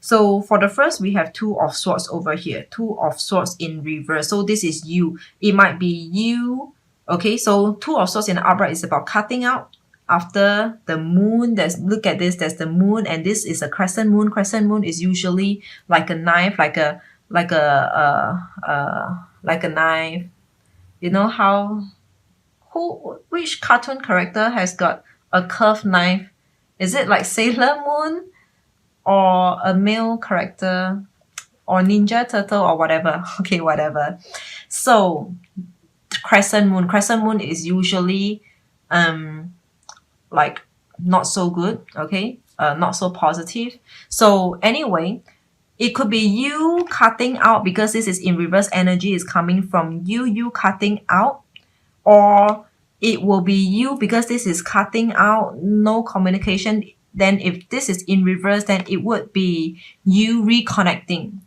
So for the first, we have Two of Swords over here. Two of Swords in reverse. So this is you. It might be you. Okay, so Two of Swords in the upright is about cutting out after the moon. Look at this, there's the moon, and this is a crescent moon. Crescent moon is usually like a knife, like a knife. You know how which cartoon character has got a curved knife? Is it like Sailor Moon or a male character or Ninja Turtle or whatever? Okay, whatever. So crescent moon is usually like not so good, okay, not so positive. So anyway, it could be you cutting out because this is in reverse. Energy is coming from you cutting out, or it will be you because this is cutting out, no communication. Then if this is in reverse, then it would be you reconnecting.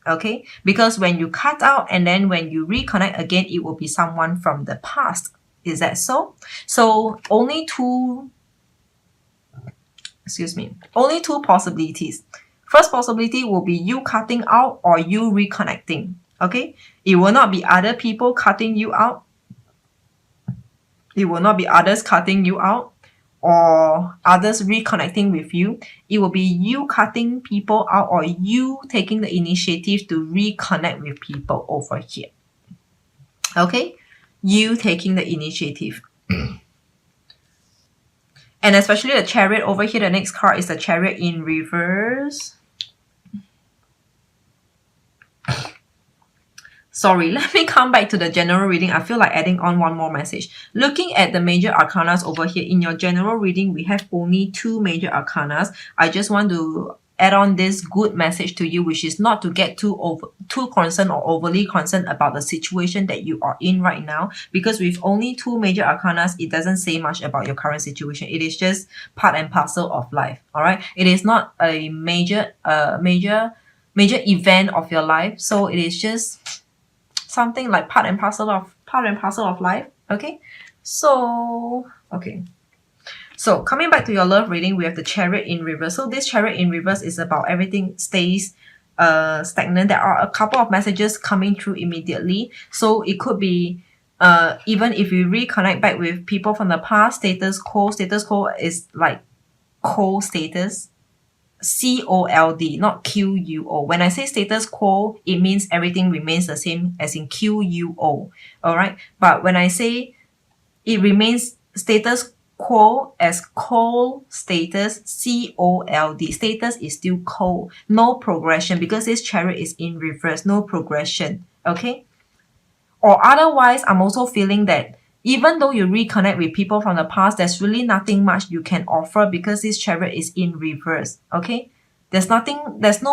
Okay, because when you cut out and then when you reconnect again, it will be someone from the past. Is that so? So only two possibilities. First possibility will be you cutting out or you reconnecting. Okay, it will not be other people cutting you out. It will not be others cutting you out or others reconnecting with you. It will be you cutting people out or you taking the initiative to reconnect with people over here. Okay, you taking the initiative. And especially the Chariot over here, the next card is the Chariot in reverse. Sorry, let me come back to the general reading. I feel like adding on one more message. Looking at the major arcanas over here, in your general reading, we have only 2 major arcanas. I just want to add on this good message to you, which is not to get too concerned or overly concerned about the situation that you are in right now, because with only 2 major arcanas, it doesn't say much about your current situation. It is just part and parcel of life. All right, it is not a major event of your life, so it is just something like part and parcel of life. Okay, so so coming back to your love reading, we have the Chariot in reverse. So this Chariot in reverse is about everything stays stagnant. There are a couple of messages coming through immediately. So it could be even if you reconnect back with people from the past, status quo is like cold status. COLD, not QUO. When I say status quo, it means everything remains the same as in QUO. All right. But when I say it remains status quo as cold status, COLD, status is still cold. No progression because this Chariot is in reverse. No progression. Okay. Or otherwise, I'm also feeling that even though you reconnect with people from the past, there's really nothing much you can offer because this Chariot is in reverse. Okay, there's no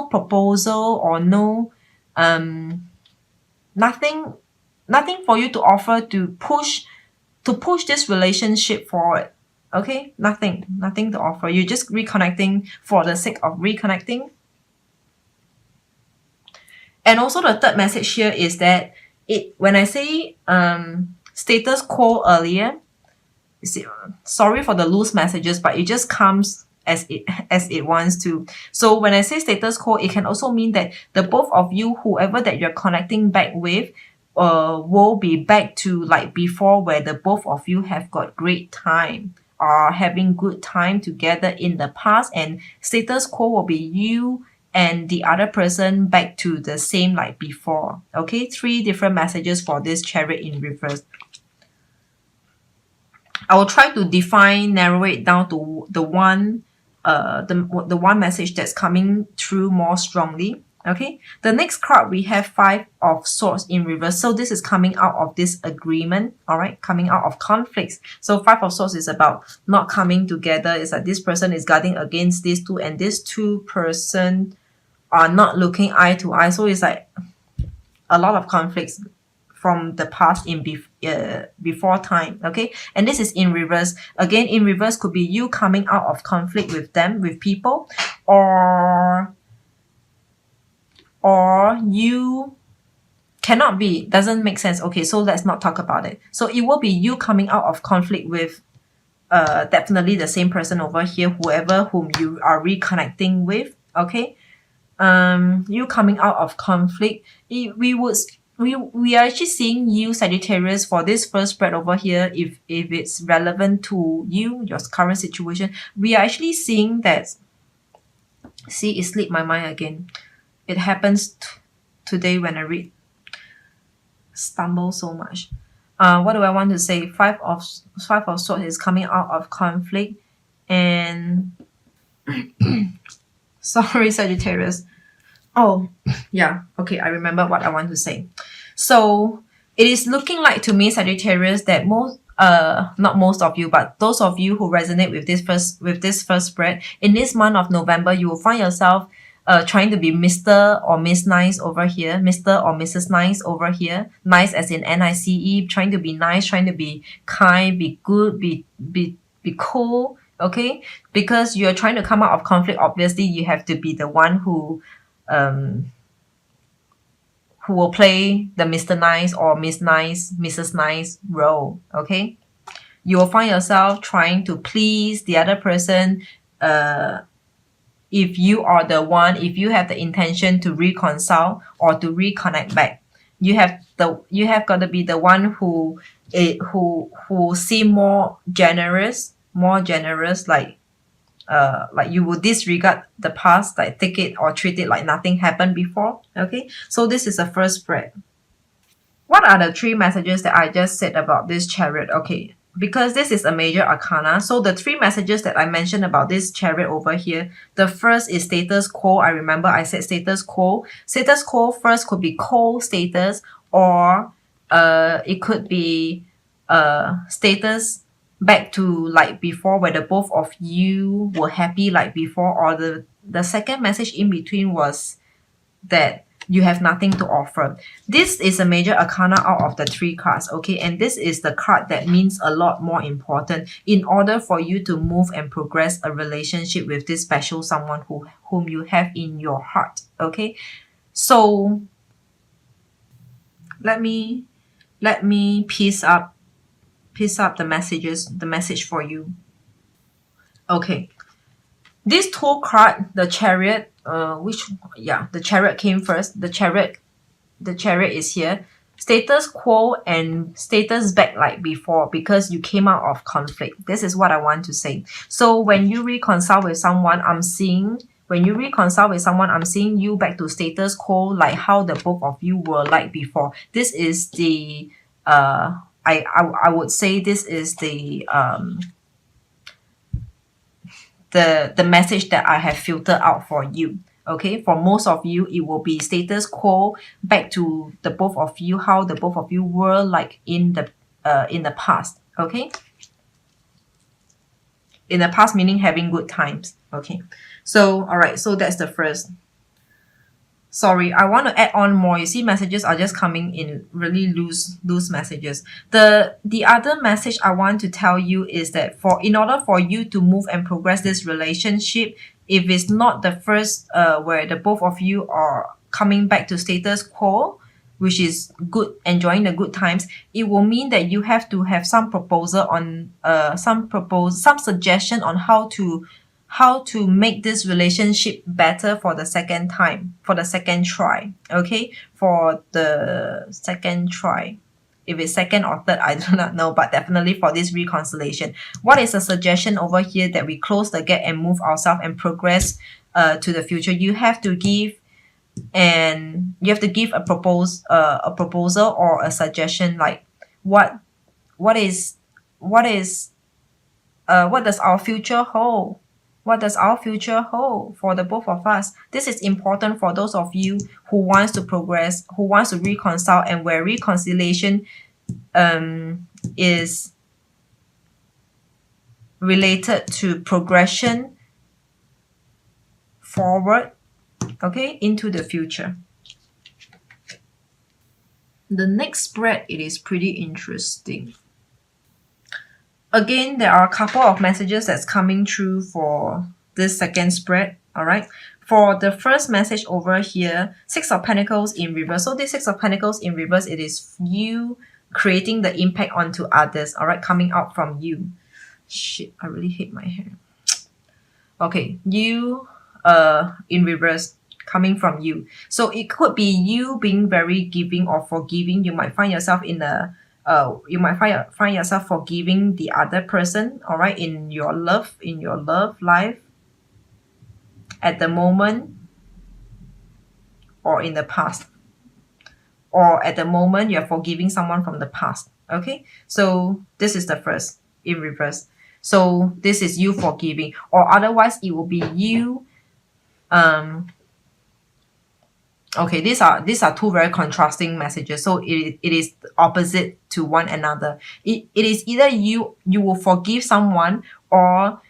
proposal or no nothing for you to offer to push this relationship forward. Okay, nothing to offer. You're just reconnecting for the sake of reconnecting. And also the third message here is that when I say status quo earlier, sorry for the loose messages, but it just comes as it wants to. So when I say status quo, it can also mean that the both of you, whoever that you're connecting back with, will be back to like before, where the both of you have got great time, are having good time together in the past, and status quo will be you and the other person back to the same like before. Okay, 3 different messages for this Chariot in reverse. I will try to narrow it down to the one message that's coming through more strongly. Okay, the next card we have 5 of Swords in reverse. So this is coming out of disagreement, all right, coming out of conflicts. So 5 of Swords is about not coming together. It's like this person is guarding against these two, and this 2 person are not looking eye to eye. So it's like a lot of conflicts from the past in before time. Okay, and this is in reverse. Again, in reverse could be you coming out of conflict with them, with people, or you cannot be, doesn't make sense. Okay, so let's not talk about it. So it will be you coming out of conflict with definitely the same person over here, whoever whom you are reconnecting with. Okay, you coming out of conflict, we are actually seeing you, Sagittarius, for this first spread over here. If it's relevant to you, your current situation, we are actually seeing that. See, it slipped my mind again. It happens today when I read. Stumble so much. What do I want to say? Five of Swords is coming out of conflict, and sorry, Sagittarius. Oh, yeah. Okay, I remember what I want to say. So it is looking like to me, Sagittarius, that not most of you, but those of you who resonate with this first spread, in this month of November, you will find yourself trying to be Mr. or Miss Nice over here, Mr. or Mrs. Nice over here, nice as in NICE, trying to be nice, trying to be kind, be good, be cool, okay? Because you're trying to come out of conflict, obviously you have to be the one um, who will play the Mr. Nice or Miss Nice, Mrs. Nice role, okay? You will find yourself trying to please the other person. If you are the one, if you have the intention to reconcile or to reconnect back, you have got to be the one who seem more generous, like you will disregard the past, like take it or treat it like nothing happened before. Okay, so this is the first spread. What are the three messages that I just said about this Chariot? Okay, because this is a major arcana, so the three messages that I mentioned about this Chariot over here, the first is status quo. I remember I said status quo. Status quo first could be cold status, or it could be status back to like before, where the both of you were happy like before, or the second message in between was that you have nothing to offer. This is a major arcana out of the three cards, okay? And this is the card that means a lot more important in order for you to move and progress a relationship with this special someone whom you have in your heart, okay? So let me piece up the message for you. Okay. This two card, the Chariot, the Chariot came first. The Chariot is here. Status quo and status back like before, because you came out of conflict. This is what I want to say. So when you reconcile with someone, I'm seeing you back to status quo, like how the both of you were like before. This is the I would say this is the message that I have filtered out for you. Okay, for most of you, it will be status quo, back to the both of you, how the both of you were like in the past. Okay, in the past meaning having good times. Okay, so all right, so that's the first. Sorry, I want to add on more. You see, messages are just coming in really loose messages. The other message I want to tell you is that in order for you to move and progress this relationship, if it's not the first where the both of you are coming back to status quo, which is good, enjoying the good times, it will mean that you have to have some proposal on some suggestion on how to make this relationship better for the second time, for the second try. Okay, for the second try. If it's second or third, I do not know, but definitely for this reconciliation. What is a suggestion over here that we close the gap and move ourselves and progress to the future? You have to give a proposal or a suggestion, like what does our future hold? What does our future hold for the both of us? This is important for those of you who wants to progress, who wants to reconcile, and where reconciliation is related to progression forward, okay, into the future. The next spread, it is pretty interesting. Again, there are a couple of messages that's coming through for this second spread, all right? For the first message over here, Six of Pentacles in reverse. So this Six of Pentacles in reverse, it is you creating the impact onto others, all right, coming out from you. Shit, I really hate my hair. Okay, you in reverse coming from you. So it could be you being very giving or forgiving. You might find yourself in a you might find yourself forgiving the other person, all right, in your love life at the moment or in the past. Or at the moment you're forgiving someone from the past. Okay, so this is the first in reverse. So this is you forgiving, or otherwise it will be you okay, these are two very contrasting messages, so it is opposite to one another. It is either you will forgive someone, or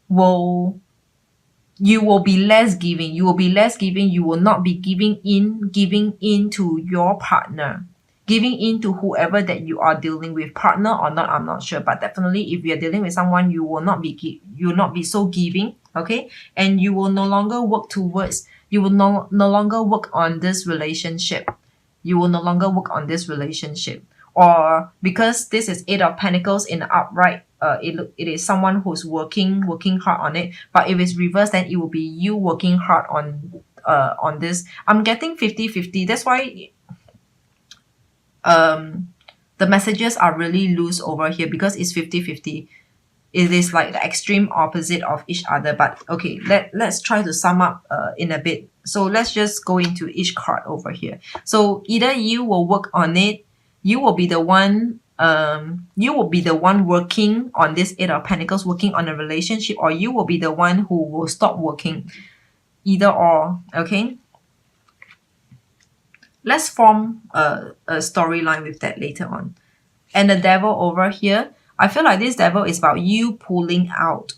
will you will be less giving. You will be less giving. You will not be giving in to your partner, giving in to whoever that you are dealing with, partner or not, I'm not sure. But definitely, if you're dealing with someone, you will not you will not be so giving, okay? And you will no longer work towards. You will no longer work on this relationship. You will no longer work on this relationship, or because this is Eight of Pentacles in the upright, it is someone who's working hard on it. But if it's reversed, then it will be you working hard on this. I'm getting 50-50. That's why the messages are really loose over here, because it's 50-50. It is like the extreme opposite of each other. But okay, let's try to sum up in a bit. So let's just go into each card over here. So either you will work on it, you will be the one working on this Eight of Pentacles, working on a relationship, or you will be the one who will stop working. Either or, okay? Let's form a storyline with that later on. And the Devil over here, I feel like this Devil is about you pulling out.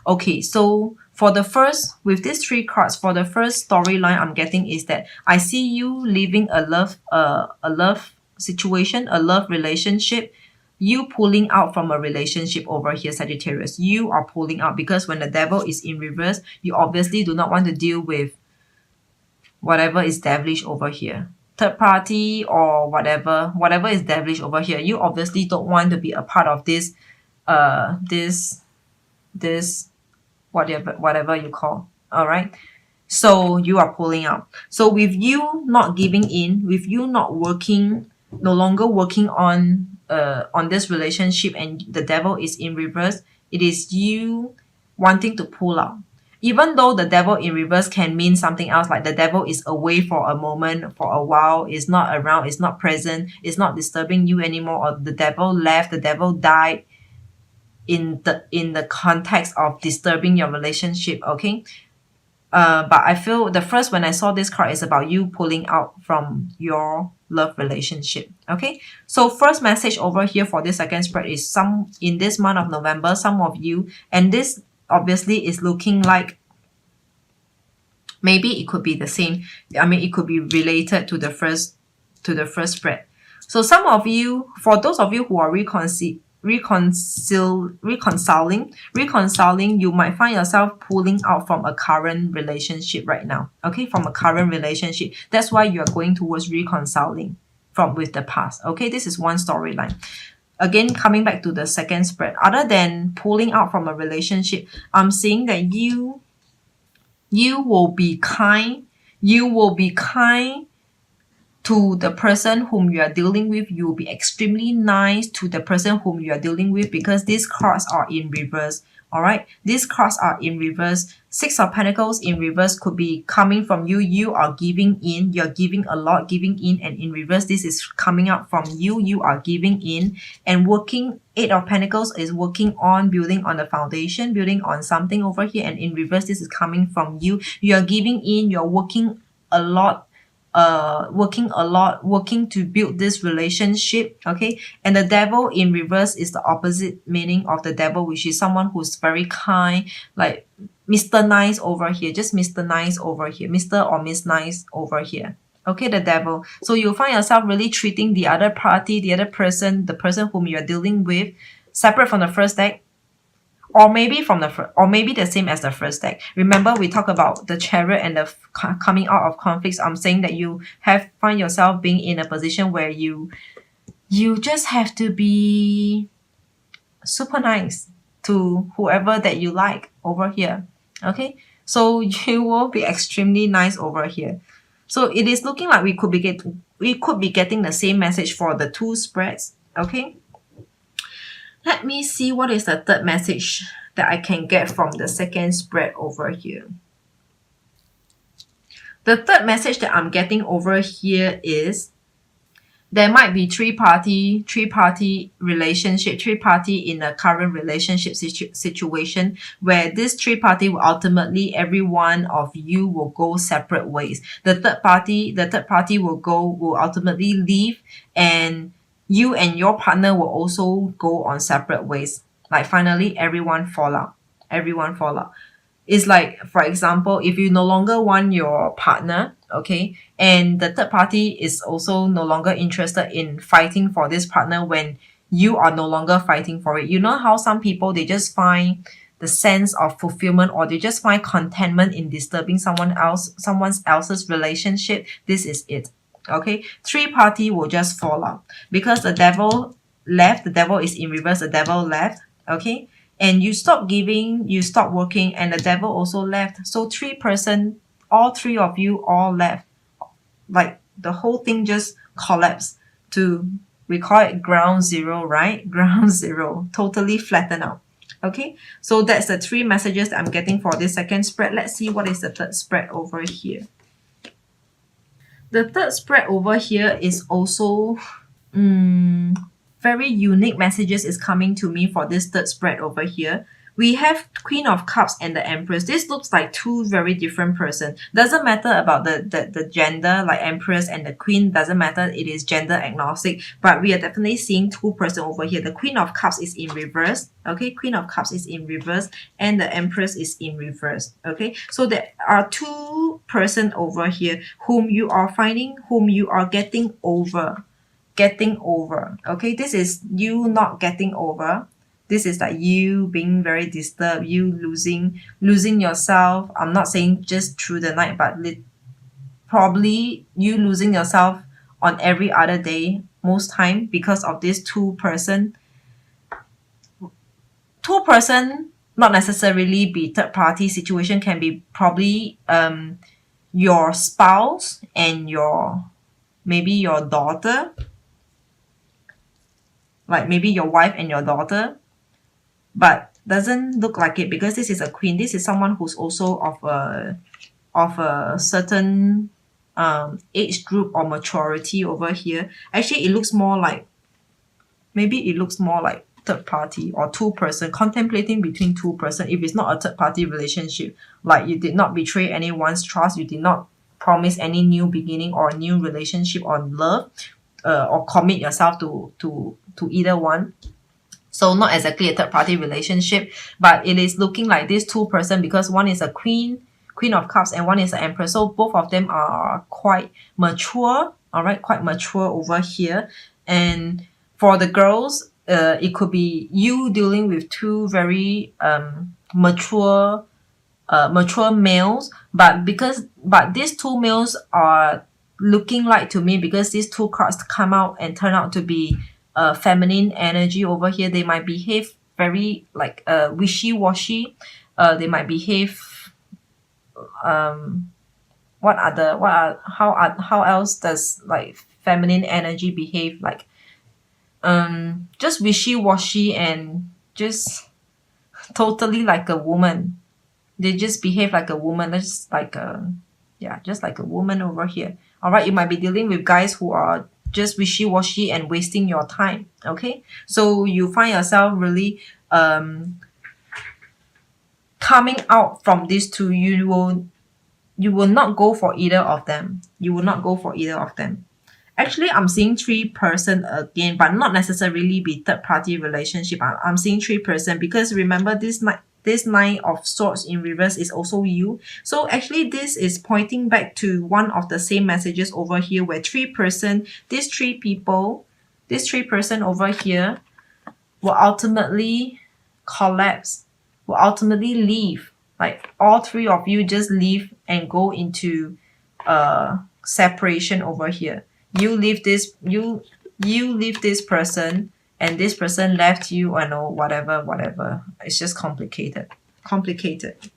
Okay, so for the first, with these three cards, for the first storyline I'm getting is that I see you living a love situation, a love relationship. You pulling out from a relationship over here, Sagittarius. You are pulling out because when the Devil is in reverse, you obviously do not want to deal with whatever is devilish over here. Third party or whatever is devilish over here. You obviously don't want to be a part of this this whatever you call. All right. So you are pulling out. So with you not giving in, with you not working, no longer working on this relationship, and the Devil is in reverse, it is you wanting to pull out. Even though the Devil in reverse can mean something else, like the Devil is away for a moment, for a while, is not around, is not present, is not disturbing you anymore, or the Devil left, the Devil died in the context of disturbing your relationship, okay? But I feel the first, when I saw this card, is about you pulling out from your love relationship. Okay, so first message over here for this second spread is in this month of November, some of you, and this obviously is looking like maybe it could be the same. I mean, it could be related to the first spread. So some of you, for those of you who are reconciling, you might find yourself pulling out from a current relationship right now. Okay, from a current relationship. That's why you are going towards reconciling with the past. Okay, this is one storyline. Again, coming back to the second spread, other than pulling out from a relationship, I'm seeing that you will be kind. You will be kind to the person whom you are dealing with. You will be extremely nice to the person whom you are dealing with, because these cards are in reverse. All right, these cards are in reverse. Six of Pentacles in reverse could be coming from you. You are giving in. You're giving a lot, giving in, and in reverse, this is coming out from you. You are giving in and working. Eight of Pentacles is working on building on the foundation, building on something over here, and in reverse, this is coming from you. You are giving in. You're working a lot. Working to build this relationship, okay? And the Devil in reverse is the opposite meaning of the Devil, which is someone who's very kind, like Mr. Nice over here, just Mr. Nice over here, Mr. or Miss Nice over here. Okay, the Devil. So you'll find yourself really treating the other party, the other person, the person whom you're dealing with, separate from the first deck, or maybe the same as the first deck. Remember, we talk about the Chariot and the coming out of conflicts. I'm saying that you find yourself being in a position where you just have to be super nice to whoever that you like over here. Okay, so you will be extremely nice over here. So it is looking like we could be getting the same message for the two spreads. Okay, let me see what is the third message that I can get from the second spread over here. The third message that I'm getting over here is there might be three-party relationship, three-party in a current relationship situation where this three-party will ultimately, every one of you will go separate ways. The third party will ultimately leave, and you and your partner will also go on separate ways. Like finally, everyone fall out. Everyone fall out. It's like, for example, if you no longer want your partner, okay, and the third party is also no longer interested in fighting for this partner when you are no longer fighting for it. You know how some people, they just find the sense of fulfillment, or they just find contentment in disturbing someone else's relationship. This is it. Okay, three party will just fall out because the devil left, the devil is in reverse, the devil left. Okay, and you stop giving, you stop working, and the devil also left. So all three of you all left. Like the whole thing just collapsed to, we call it ground zero, right? Ground zero, totally flattened out. Okay, so that's the three messages that I'm getting for this second spread. Let's see what is the third spread over here. The third spread over here is also very unique messages is coming to me for this third spread over here. We have Queen of Cups and the Empress. This looks like two very different persons. Doesn't matter about the gender, like Empress and the Queen, doesn't matter. It is gender agnostic. But we are definitely seeing two persons over here. The Queen of Cups is in reverse. Okay, Queen of Cups is in reverse and the Empress is in reverse. Okay, so there are two persons over here whom you are finding, whom you are getting over. Okay, this is you not getting over. This is like you being very disturbed, you losing yourself. I'm not saying just through the night, but probably you losing yourself on every other day most time because of this two person, not necessarily be third party situation, can be probably your spouse and maybe your daughter, like maybe your wife and your daughter, but doesn't look like it because this is a queen. This is someone who's also of a certain age group or maturity over here. Actually, it looks more like third party or two person, contemplating between two person. If it's not a third party relationship, like you did not betray anyone's trust, you did not promise any new beginning or new relationship or love, or commit yourself to either one. So not exactly a third party relationship, but it is looking like this two person because one is a queen of cups and one is an empress. So both of them are quite mature, all right, quite mature over here. And for the girls, it could be you dealing with two very mature males, but these two males are looking like to me, because these two cards come out and turn out to be feminine energy over here. They might behave very like wishy-washy. They might behave how else does like feminine energy behave, like just wishy-washy and just totally like a woman. They just behave like a woman. Just like a woman over here. All right, you might be dealing with guys who are just wishy-washy and wasting your time. Okay, so you find yourself really coming out from these two. You will not go for either of them. Actually, I'm seeing three person again, but not necessarily be third party relationship. I'm seeing three person because remember this nine of swords in reverse is also you. So actually this is pointing back to one of the same messages over here where these three person over here will ultimately collapse, will ultimately leave. Like all three of you just leave and go into separation over here. You leave this person and this person left you, or no, whatever. It's just complicated. Complicated.